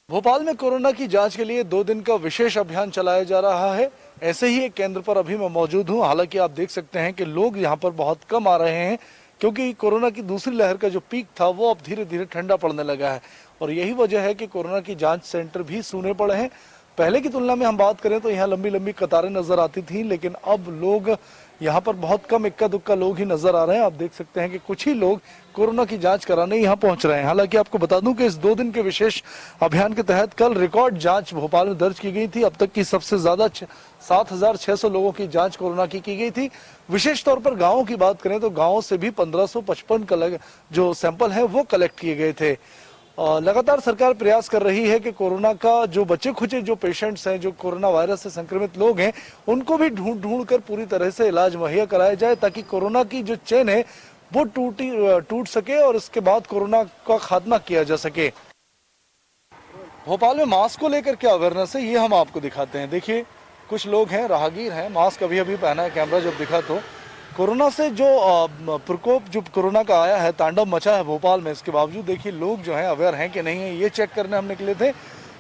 भोपाल में कोरोना की जांच के लिए 2 दिन का विशेष अभियान चलाया जा रहा है। ऐसे ही एक केंद्र पर अभी मैं मौजूद हूं। हालांकि आप देख सकते हैं कि लोग यहां पर बहुत कम आ रहे हैं, क्योंकि कोरोना की दूसरी लहर का जो पीक था वो अब धीरे धीरे ठंडा पड़ने लगा है और यही वजह है कि कोरोना की जांच सेंटर भी सूने पड़े हैं। पहले की तुलना में हम बात करें तो यहाँ लंबी लंबी कतारें नजर आती थी, लेकिन अब लोग यहाँ पर बहुत कम, इक्का दुक्का लोग ही नजर आ रहे हैं। आप देख सकते हैं कि कुछ ही लोग कोरोना की जांच कराने यहाँ पहुंच रहे हैं। हालांकि आपको बता दूं कि इस 2 दिन के विशेष अभियान के तहत कल रिकॉर्ड जांच भोपाल में दर्ज की गई थी। अब तक की सबसे ज्यादा 7,600 लोगों की जांच कोरोना की गई थी। विशेष तौर पर गाँवों की बात करें तो गाँवों से भी 1555 जो सैंपल है वो कलेक्ट किए गए थे। लगातार सरकार प्रयास कर रही है कि कोरोना का जो बचे खुचे जो पेशेंट्स हैं, जो कोरोना वायरस से संक्रमित लोग हैं, उनको भी ढूंढ कर पूरी तरह से इलाज मुहैया कराया जाए, ताकि कोरोना की जो चेन है वो टूट सके और इसके बाद कोरोना का खात्मा किया जा सके। भोपाल में मास्क को लेकर क्या अवेयरनेस है ये हम आपको दिखाते हैं। देखिए, कुछ लोग हैं, राहगीर हैं, मास्क अभी अभी पहना है। कैमरा जब दिखा तो कोरोना से जो प्रकोप जो कोरोना का आया है, तांडव मचा है भोपाल में, इसके बावजूद देखिए लोग जो हैं अवेयर हैं कि नहीं है, ये चेक करने हम निकले थे।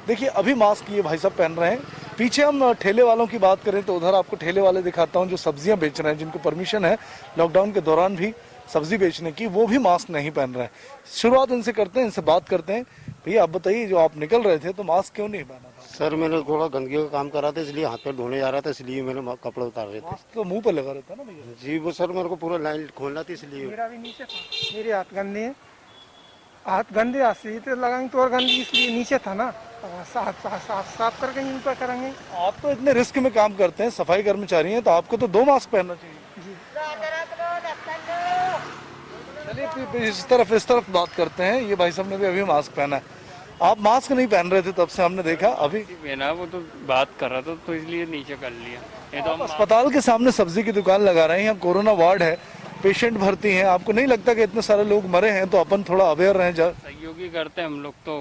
देखिए अभी मास्क ये भाई साहब पहन रहे हैं। पीछे हम ठेले वालों की बात करें तो उधर आपको ठेले वाले दिखाता हूँ जो सब्जियां बेच रहे हैं, जिनको परमिशन है लॉकडाउन के दौरान भी सब्जी बेचने की, वो भी मास्क नहीं पहन रहे हैं। शुरुआत इनसे करते हैं, इनसे बात करते हैं। भैया आप बताइए, जो आप निकल रहे थे तो मास्क क्यों नहीं पहना था? सर मैंने थोड़ा गंदगी का काम करा था, इसलिए हाथ पैर धोने जा रहा था, इसलिए मैंने कपड़े उतार रहे थे। मास्क तो मुंह पर लगा रहता है ना भैया? जी वो सर मेरे को पूरा लाइन खोलना था, इसलिए। मेरा भी नीचे था, मेरे हाथ गंदे हैं, हाथ गंदे, हाथ से तो लगाएंगे तो और गंदगी, इसलिए नीचे था ना, साफ करके यहीं पर करेंगे। आप तो इतने रिस्क में काम करते हैं, सफाई कर्मचारी हैं, तो आपको तो 2 मास्क पहनना चाहिए। चलिए इस तरफ बात करते हैं। ये भाई साहब ने भी अभी मास्क पहना है। आप मास्क नहीं पहन रहे थे तब से हमने देखा, अभी पहना, वो तो बात कर रहा था तो इसलिए नीचे कर लिया। ये तो हम अस्पताल के सामने सब्जी की दुकान लगा रहे हैं, यहाँ कोरोना वार्ड है, पेशेंट भर्ती हैं। आपको नहीं लगता कि इतने सारे लोग मरे हैं, तो अपन थोड़ा अवेयर रहें? सहयोगी करते हैं हम लोग तो,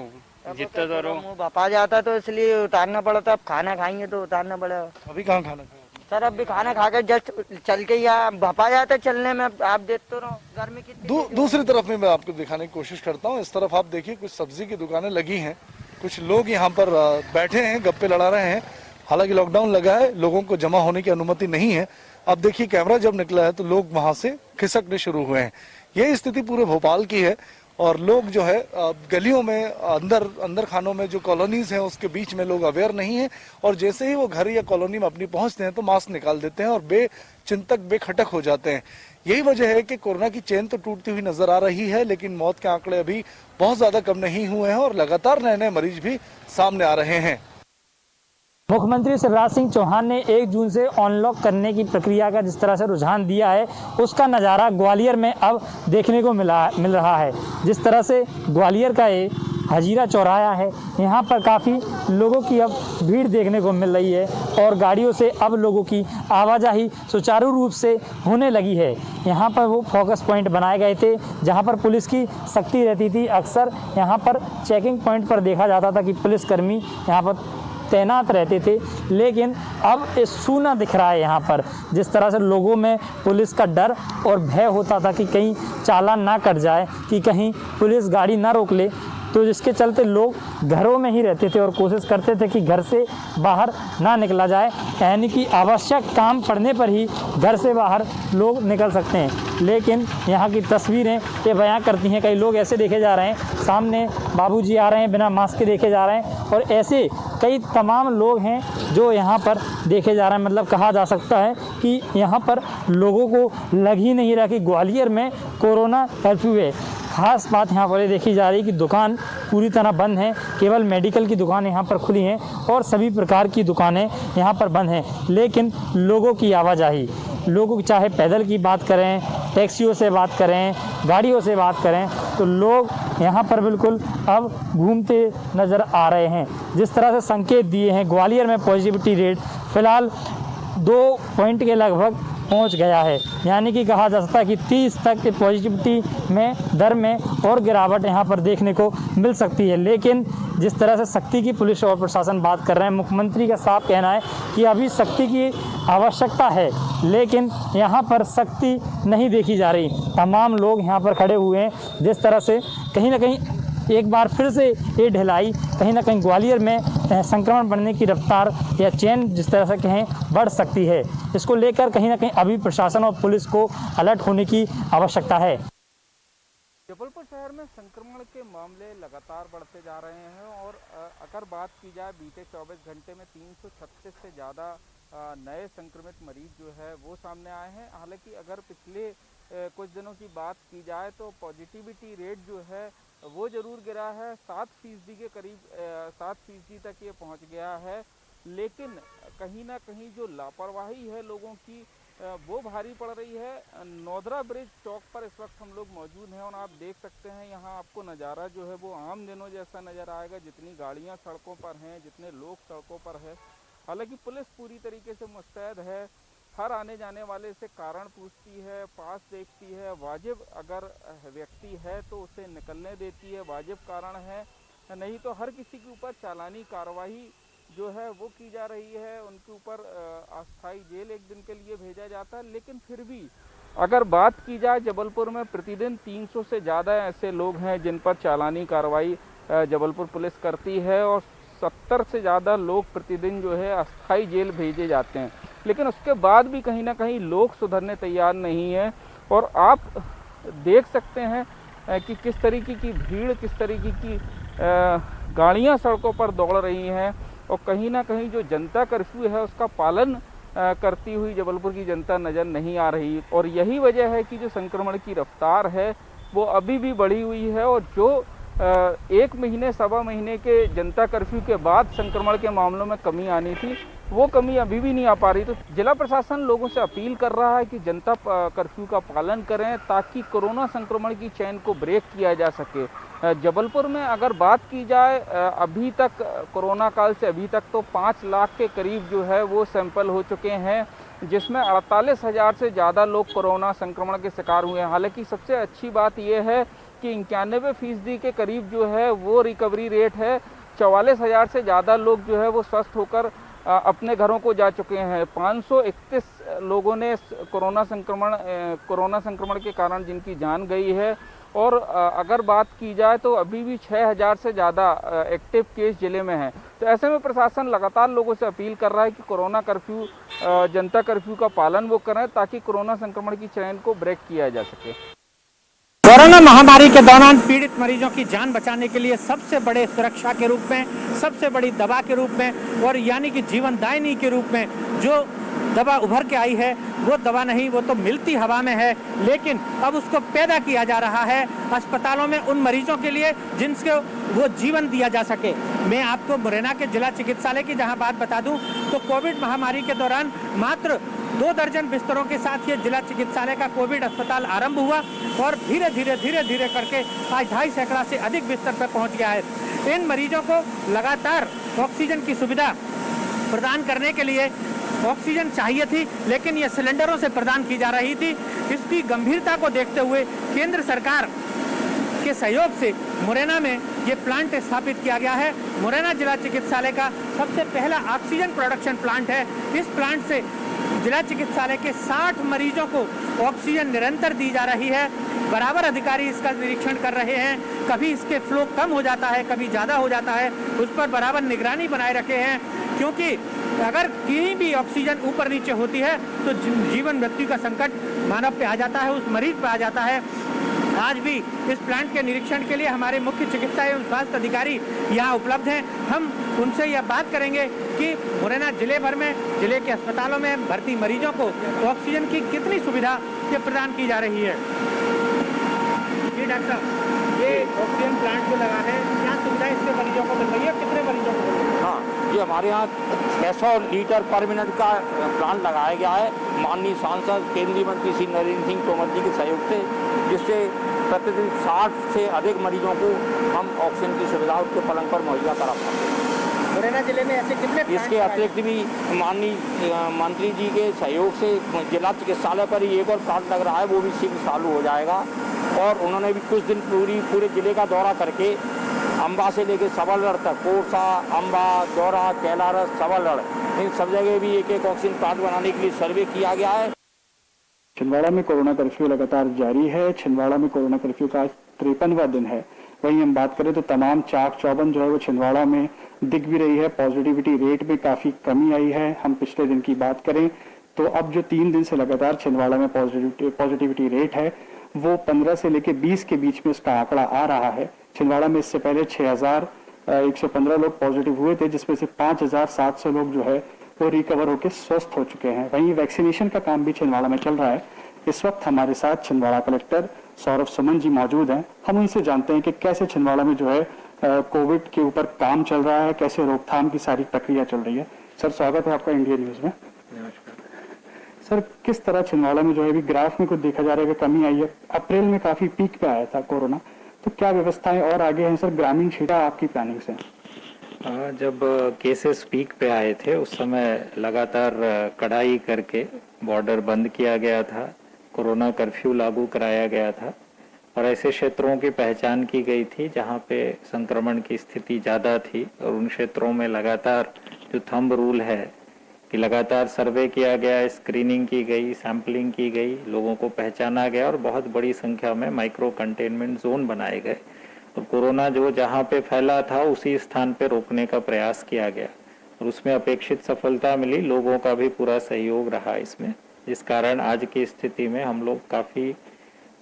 जितना तो मुंह भपा जाता तो इसलिए उतारना पड़ता। अब खाना खाएंगे तो उतारना पड़ेगा। अभी कहाँ खाना खाया सर अब भी खाना खा कर जस्ट चल के या भपा जाता चलने में। आप देखते रहो गर्मी कितनी। दूसरी तरफ में मैं आपको दिखाने की कोशिश करता हूँ। इस तरफ आप देखिए, कुछ सब्जी की दुकानें लगी हैं, कुछ लोग यहाँ पर बैठे हैं, गप्पे लड़ा रहे हैं। हालांकि लॉकडाउन लगा है, लोगों को जमा होने की अनुमति नहीं है। अब देखिए कैमरा जब निकला है तो लोग वहां से खिसकने शुरू हुए हैं। यही स्थिति पूरे भोपाल की है और लोग जो है गलियों में, अंदर खानों में, जो कॉलोनीज हैं उसके बीच में लोग अवेयर नहीं है और जैसे ही वो घर या कॉलोनी में अपनी पहुंचते हैं तो मास्क निकाल देते हैं और बेचिंतक बेखटक हो जाते हैं। यही वजह है कि कोरोना की चेन तो टूटती हुई नजर आ रही है, लेकिन मौत के आंकड़े अभी बहुत ज्यादा कम नहीं हुए हैं और लगातार नए नए मरीज भी सामने आ रहे हैं। मुख्यमंत्री शिवराज सिंह चौहान ने 1 जून से अनलॉक करने की प्रक्रिया का जिस तरह से रुझान दिया है, उसका नज़ारा ग्वालियर में अब देखने को मिल रहा है। जिस तरह से ग्वालियर का ये हजीरा चौराहा है, यहाँ पर काफ़ी लोगों की अब भीड़ देखने को मिल रही है और गाड़ियों से अब लोगों की आवाजाही सुचारू रूप से होने लगी है। यहाँ पर वो फोकस पॉइंट बनाए गए थे जहाँ पर पुलिस की सख्ती रहती थी। अक्सर यहाँ पर चेकिंग पॉइंट पर देखा जाता था कि पुलिसकर्मी यहाँ पर तैनात रहते थे, लेकिन अब ये सूना दिख रहा है यहाँ पर। जिस तरह से लोगों में पुलिस का डर और भय होता था कि कहीं चालान ना कट जाए, कि कहीं पुलिस गाड़ी ना रोक ले, तो जिसके चलते लोग घरों में ही रहते थे और कोशिश करते थे कि घर से बाहर ना निकला जाए, यानी कि आवश्यक काम पड़ने पर ही घर से बाहर लोग निकल सकते हैं। लेकिन यहाँ की तस्वीरें ये बयां करती हैं, कई लोग ऐसे देखे जा रहे हैं, सामने बाबूजी आ रहे हैं बिना मास्क के देखे जा रहे हैं और ऐसे कई तमाम लोग हैं जो यहाँ पर देखे जा रहे हैं। मतलब कहा जा सकता है कि यहाँ पर लोगों को लग ही नहीं रहा कि ग्वालियर में कोरोना कर्फ्यू है। खास बात यहाँ पर ये देखी जा रही है कि दुकान पूरी तरह बंद है, केवल मेडिकल की दुकान यहाँ पर खुली हैं और सभी प्रकार की दुकानें यहाँ पर बंद हैं। लेकिन लोगों की आवाजाही, लोगों चाहे पैदल की बात करें, टैक्सियों से बात करें, गाड़ियों से बात करें, तो लोग यहाँ पर बिल्कुल अब घूमते नज़र आ रहे हैं। जिस तरह से संकेत दिए हैं, ग्वालियर में पॉजिटिविटी रेट फ़िलहाल 2 पॉइंट के लगभग पहुंच गया है, यानी कि कहा जा सकता है कि 30 तक की पॉजिटिविटी में दर में और गिरावट यहाँ पर देखने को मिल सकती है। लेकिन जिस तरह से सख्ती की पुलिस और प्रशासन बात कर रहे हैं, मुख्यमंत्री का साफ कहना है कि अभी सख्ती की आवश्यकता है, लेकिन यहाँ पर सख्ती नहीं देखी जा रही। तमाम लोग यहाँ पर खड़े हुए हैं, जिस तरह से कहीं ना कहीं एक बार फिर से ये ढिलाई कहीं ना कहीं ग्वालियर में संक्रमण बढ़ने की रफ्तार या चेन जिस तरह से कहें बढ़ सकती है। इसको लेकर कहीं ना कहीं अभी प्रशासन और पुलिस को अलर्ट होने की आवश्यकता है। जबलपुर शहर में संक्रमण के मामले लगातार बढ़ते जा रहे हैं और अगर बात की जाए बीते 24 घंटे में 336 से ज़्यादा नए संक्रमित मरीज जो है वो सामने आए हैं। हालांकि अगर पिछले कुछ दिनों की बात की जाए तो पॉजिटिविटी रेट जो है वो ज़रूर गिरा है, 7% के करीब 7% तक ये पहुंच गया है। लेकिन कहीं ना कहीं जो लापरवाही है लोगों की वो भारी पड़ रही है। नौदरा ब्रिज चौक पर इस वक्त हम लोग मौजूद हैं और आप देख सकते हैं यहाँ आपको नज़ारा जो है वो आम दिनों जैसा नज़र आएगा। जितनी गाड़ियाँ सड़कों पर हैं, जितने लोग सड़कों पर है, हालांकि पुलिस पूरी तरीके से मुस्तैद है। हर आने जाने वाले से कारण पूछती है, पास देखती है, वाजिब अगर व्यक्ति है तो उसे निकलने देती है, वाजिब कारण है, नहीं तो हर किसी के ऊपर चालानी कार्रवाई जो है वो की जा रही है। उनके ऊपर अस्थायी जेल एक दिन के लिए भेजा जाता है। लेकिन फिर भी अगर बात की जाए जबलपुर में प्रतिदिन 300 से ज़्यादा ऐसे लोग हैं जिन पर चालानी कार्रवाई जबलपुर पुलिस करती है और 70 से ज़्यादा लोग प्रतिदिन जो है अस्थायी जेल भेजे जाते हैं। लेकिन उसके बाद भी कहीं ना कहीं लोग सुधरने तैयार नहीं है और आप देख सकते हैं कि किस तरीके की भीड़, किस तरीके की गाड़ियाँ सड़कों पर दौड़ रही हैं और कहीं ना कहीं जो जनता कर्फ्यू है उसका पालन करती हुई जबलपुर की जनता नज़र नहीं आ रही। और यही वजह है कि जो संक्रमण की रफ्तार है वो अभी भी बढ़ी हुई है और जो 1 महीने, सवा महीने के जनता कर्फ्यू के बाद संक्रमण के मामलों में कमी आनी थी, वो कमी अभी भी नहीं आ पा रही। तो जिला प्रशासन लोगों से अपील कर रहा है कि जनता कर्फ्यू का पालन करें ताकि कोरोना संक्रमण की चेन को ब्रेक किया जा सके। जबलपुर में अगर बात की जाए अभी तक कोरोना काल से अभी तक तो 5 लाख के करीब जो है वो सैंपल हो चुके हैं, जिसमें 48,000 से ज़्यादा लोग कोरोना संक्रमण के शिकार हुए हैं। हालांकि सबसे अच्छी बात यह है कि 91% के करीब जो है वो रिकवरी रेट है। 44,000 से ज़्यादा लोग जो है वो स्वस्थ होकर अपने घरों को जा चुके हैं। 531 लोगों ने कोरोना संक्रमण के कारण जिनकी जान गई है और अगर बात की जाए तो अभी भी 6,000 से ज़्यादा एक्टिव केस जिले में हैं। तो ऐसे में प्रशासन लगातार लोगों से अपील कर रहा है कि कोरोना कर्फ्यू, जनता कर्फ्यू का पालन वो करें ताकि कोरोना संक्रमण की चेन को ब्रेक किया जा सके। कोरोना महामारी के दौरान पीड़ित मरीजों की जान बचाने के लिए सबसे बड़े सुरक्षा के रूप में, सबसे बड़ी दवा के रूप में और यानी कि जीवनदायिनी के रूप में जो दवा उभर के आई है वो दवा नहीं, वो तो मिलती हवा में है, लेकिन अब उसको पैदा किया जा रहा है अस्पतालों में उन मरीजों के लिए जिनसे वो जीवन दिया जा सके। मैं आपको मुरैना के जिला चिकित्सालय की जहां बात बता दूं तो कोविड महामारी के दौरान मात्र 2 दर्जन बिस्तरों के साथ ये जिला चिकित्सालय का कोविड अस्पताल आरंभ हुआ और धीरे धीरे करके आज 2.5 सैकड़ा से अधिक बिस्तर पर पहुंच गया है। इन मरीजों को लगातार ऑक्सीजन की सुविधा प्रदान करने के लिए ऑक्सीजन चाहिए थी, लेकिन ये सिलेंडरों से प्रदान की जा रही थी। इसकी गंभीरता को देखते हुए केंद्र सरकार के सहयोग से मुरैना में ये प्लांट स्थापित किया गया है। मुरैना जिला चिकित्सालय का सबसे पहला ऑक्सीजन प्रोडक्शन प्लांट है। इस प्लांट से जिला चिकित्सालय के 60 मरीजों को ऑक्सीजन निरंतर दी जा रही है। बराबर अधिकारी इसका निरीक्षण कर रहे हैं, कभी इसके फ्लो कम हो जाता है, कभी ज़्यादा हो जाता है, उस पर बराबर निगरानी बनाए रखे हैं, क्योंकि अगर कहीं भी ऑक्सीजन ऊपर नीचे होती है तो जीवन मृत्यु का संकट मानव पे आ जाता है, उस मरीज पे आ जाता है। आज भी इस प्लांट के निरीक्षण के लिए हमारे मुख्य चिकित्सा एवं स्वास्थ्य अधिकारी यहाँ उपलब्ध हैं। हम उनसे यह बात करेंगे कि मुरैना जिले भर में, जिले के अस्पतालों में भर्ती मरीजों को ऑक्सीजन की कितनी सुविधा ये प्रदान की जा रही है। जी डॉक्टर साहब, ये ऑक्सीजन प्लांट जो लगा है, क्या सुविधा इसके मरीजों को मिल रही है, कितने मरीजों को मिल रही है? हाँ, ये हमारे यहाँ 600 लीटर पर मिनट का प्लांट लगाया गया है माननीय सांसद केंद्रीय मंत्री श्री नरेंद्र सिंह तोमर जी के सहयोग से, जिससे प्रतिदिन 60 से अधिक मरीजों को हम ऑक्सीजन की सुविधा उसके पलंग पर मुहैया करा पाते हैं। मुरैना जिले में ऐसे कितने? इसके अतिरिक्त भी माननीय मंत्री जी के सहयोग से जिला चिकित्सालय पर ही एक और प्लांट लग रहा है, वो भी शीघ्र चालू हो जाएगा। और उन्होंने भी कुछ दिन पूरे जिले का दौरा करके अम्बा से लेकर सबलगढ़ तक, कोरसा, अम्बा, दौरा, कैलारस, सबलगढ़, इन सब जगह भी एक ऑक्सीजन प्लांट बनाने के लिए सर्वे किया गया है। छिंदवाड़ा में कोरोना कर्फ्यू लगातार जारी है। छिंदवाड़ा में कोरोना कर्फ्यू का 53वां दिन है। वहीं हम बात करें तो तमाम चाक चौबंद जो है वो छिंदवाड़ा में दिख भी रही है। पॉजिटिविटी रेट में काफी कमी आई है। हम पिछले दिन की बात करें तो अब जो 3 दिन से लगातार छिंदवाड़ा में पॉजिटिविटी रेट है वो 15 से लेकर 20 के बीच में इसका आंकड़ा आ रहा है। छिंदवाड़ा में इससे पहले 6115 लोग पॉजिटिव हुए थे, जिसमें से 5700 लोग जो है वो रिकवर होकर स्वस्थ हो चुके हैं। वहीं वैक्सीनेशन का काम भी छिंदवाड़ा में चल रहा है। इस वक्त हमारे साथ छिंदवाड़ा कलेक्टर सौरभ सुमन जी मौजूद हैं। हम उनसे जानते हैं कि कैसे छिंदवाड़ा में जो है कोविड के ऊपर काम चल रहा है, कैसे रोकथाम की सारी प्रक्रिया चल रही है। सर, स्वागत है आपका इंडिया न्यूज में। सर, किस तरह छिंदवाड़ा में जो है अभी ग्राफ में कुछ देखा जा रहा है कि कमी आई है। अप्रैल में काफी पीक पे आया था कोरोना, तो क्या व्यवस्थाएं और आगे हैं सर? ग्रामीण क्षेत्र आपकी प्लानिंग से? जब केसेस पीक पे आए थे उस समय लगातार कड़ाई करके बॉर्डर बंद किया गया था, कोरोना कर्फ्यू लागू कराया गया था और ऐसे क्षेत्रों की पहचान की गई थी जहां पे संक्रमण की स्थिति ज़्यादा थी और उन क्षेत्रों में लगातार जो थंब रूल है कि लगातार सर्वे किया गया, स्क्रीनिंग की गई, सैंपलिंग की गई, लोगों को पहचाना गया और बहुत बड़ी संख्या में माइक्रो कंटेनमेंट जोन बनाए गए और कोरोना जो जहां पे फैला था उसी स्थान पे रोकने का प्रयास किया गया और उसमें अपेक्षित सफलता मिली। लोगों का भी पूरा सहयोग रहा इसमें, जिस कारण आज की स्थिति में हम लोग काफ़ी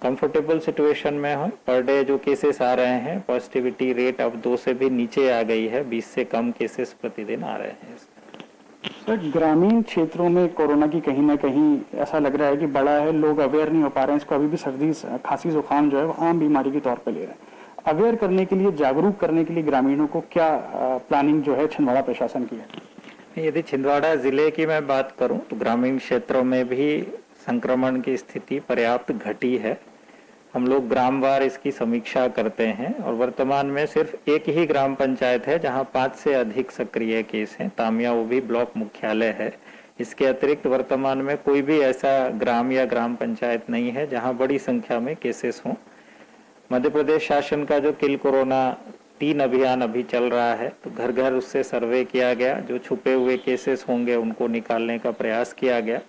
कंफर्टेबल सिचुएशन में हैं। पर डे जो केसेस आ रहे हैं, पॉजिटिविटी रेट अब 2 से भी नीचे आ गई है, 20 से कम केसेस प्रतिदिन आ रहे हैं। सर, ग्रामीण क्षेत्रों में कोरोना की कहीं ना कहीं ऐसा लग रहा है कि बड़ा है, लोग अवेयर नहीं हो पा रहे हैं इसको। अभी भी सर्दी खांसी जुकाम जो है वो आम बीमारी के तौर पे ले रहे हैं। अवेयर करने के लिए, जागरूक करने के लिए ग्रामीणों को क्या प्लानिंग जो है छिंदवाड़ा प्रशासन की है? यदि छिंदवाड़ा जिले की मैं बात करूं तो ग्रामीण क्षेत्रों में भी संक्रमण की स्थिति पर्याप्त घटी है। हम लोग ग्रामवार इसकी समीक्षा करते हैं और वर्तमान में सिर्फ एक ही ग्राम पंचायत है जहां 5 से अधिक सक्रिय केस हैं। तामिया वो भी ब्लॉक मुख्यालय है। इसके अतिरिक्त वर्तमान में कोई भी ऐसा ग्राम या ग्राम पंचायत नहीं है जहां बड़ी संख्या में केसेस हों। मध्य प्रदेश शासन का जो किल कोरोना 3 अभियान अभी चल रहा है, तो घर घर उससे सर्वे किया गया, जो छुपे हुए केसेस होंगे उनको निकालने का प्रयास किया गया।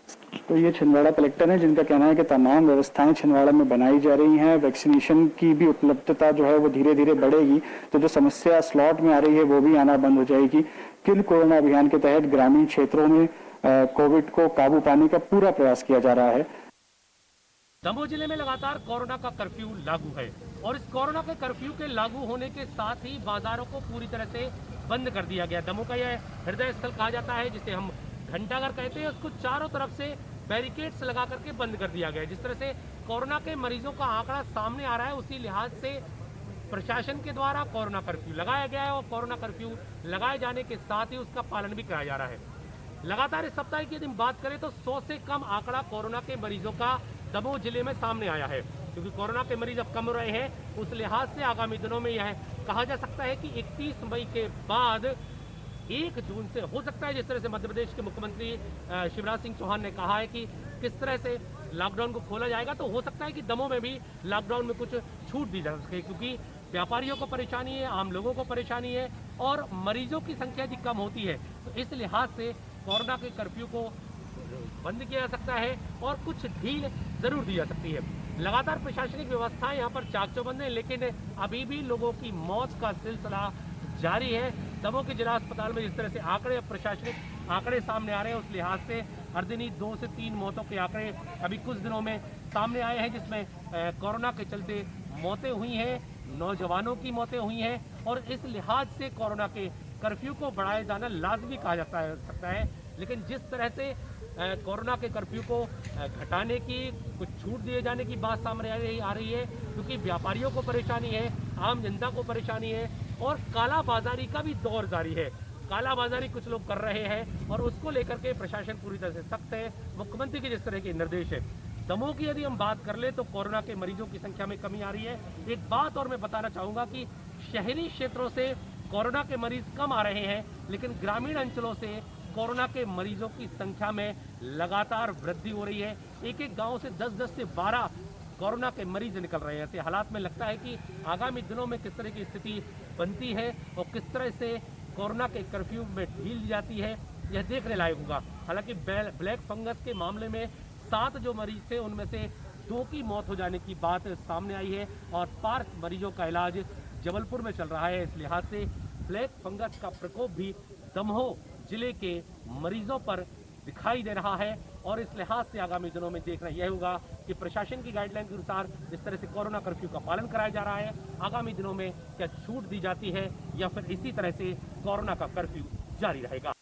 तो ये छिंदवाड़ा कलेक्टर है जिनका कहना है कि तमाम व्यवस्थाएं छिंदवाड़ा में बनाई जा रही हैं। वैक्सीनेशन की भी उपलब्धता जो है वो धीरे धीरे बढ़ेगी, तो जो समस्या स्लॉट में आ रही है वो भी आना बंद हो जाएगी। किल कोरोना अभियान के तहत ग्रामीण क्षेत्रों में कोविड को काबू पाने का पूरा प्रयास किया जा रहा है। दमोह जिले में लगातार कोरोना का कर्फ्यू लागू है और इस कोरोना के कर्फ्यू के लागू होने के साथ ही बाजारों को पूरी तरह से बंद कर दिया गया। दमोह का यह हृदय स्थल कहा जाता है, जिसे हम घंटाघर कहते हैं, उसको चारों तरफ से बैरिकेड्स लगा करके बंद कर दिया गया है। जिस तरह से कोरोना के मरीजों का आंकड़ा सामने आ रहा है, उसी लिहाज से प्रशासन के द्वारा कोरोना कर्फ्यू लगाया गया है और कोरोना कर्फ्यू लगाए जाने के साथ ही उसका पालन भी कराया जा रहा है। लगातार इस सप्ताह की यदि बात करें तो 100 से कम आंकड़ा कोरोना के मरीजों का दमोह जिले में सामने आया है। क्योंकि कोरोना के मरीज अब कम हो रहे हैं, उस लिहाज से आगामी दिनों में यह कहा जा सकता है कि 31 मई के बाद 1 जून से हो सकता है, जिस तरह से मध्य प्रदेश के मुख्यमंत्री शिवराज सिंह चौहान ने कहा है कि किस तरह से लॉकडाउन को खोला जाएगा, तो हो सकता है कि दमोह में भी लॉकडाउन में कुछ छूट दी जा सके। क्योंकि व्यापारियों को परेशानी है, आम लोगों को परेशानी है और मरीजों की संख्या यदि कम होती है तो इस लिहाज से कोरोना के कर्फ्यू को बंद किया जा सकता है और कुछ ढील जरूर दी जा सकती है। लगातार प्रशासनिक व्यवस्थाएं यहाँ पर चाक चौबंद है, लेकिन अभी भी लोगों की मौत का सिलसिला जारी है। दमोह के जिला अस्पताल में जिस तरह से आंकड़े, प्रशासनिक आंकड़े सामने आ रहे हैं, उस लिहाज से हर दिन ही 2 से 3 मौतों के आंकड़े अभी कुछ दिनों में सामने आए हैं, जिसमें कोरोना के चलते मौतें हुई हैं, नौजवानों की मौतें हुई हैं और इस लिहाज से कोरोना के कर्फ्यू को बढ़ाया जाना लाजमी कहा जा सकता है। लेकिन जिस तरह से कोरोना के कर्फ्यू को घटाने की, कुछ छूट दिए जाने की बात सामने आ रही है, क्योंकि व्यापारियों को परेशानी है, आम जनता को परेशानी है और काला बाजारी का भी दौर जारी है। काला बाजारी कुछ लोग कर रहे हैं और उसको लेकर के प्रशासन पूरी तरह से सख्त है। मुख्यमंत्री के जिस तरह के निर्देश है। दमोह की यदि हम बात कर ले तो कोरोना के मरीजों की संख्या में कमी आ रही है। एक बात और मैं बताना चाहूँगा कि शहरी क्षेत्रों से कोरोना के मरीज कम आ रहे हैं, लेकिन ग्रामीण अंचलों से कोरोना के मरीजों की संख्या में लगातार वृद्धि हो रही है। एक एक गांव से 10-10 से 12 कोरोना के मरीज निकल रहे हैं। ऐसे हालात में लगता है कि आगामी दिनों में किस तरह की स्थिति बनती है और किस तरह से कोरोना के कर्फ्यू में ढील दी जाती है, यह देखने लायक होगा। हालांकि ब्लैक फंगस के मामले में 7 जो मरीज थे उनमें से 2 की मौत हो जाने की बात सामने आई है और 5 मरीजों का इलाज जबलपुर में चल रहा है। इस लिहाज से ब्लैक फंगस का प्रकोप भी दमोह जिले के मरीजों पर दिखाई दे रहा है और इस लिहाज से आगामी दिनों में देखना यह होगा कि प्रशासन की गाइडलाइन के अनुसार जिस तरह से कोरोना कर्फ्यू का पालन कराया जा रहा है, आगामी दिनों में क्या छूट दी जाती है या फिर इसी तरह से कोरोना का कर्फ्यू जारी रहेगा।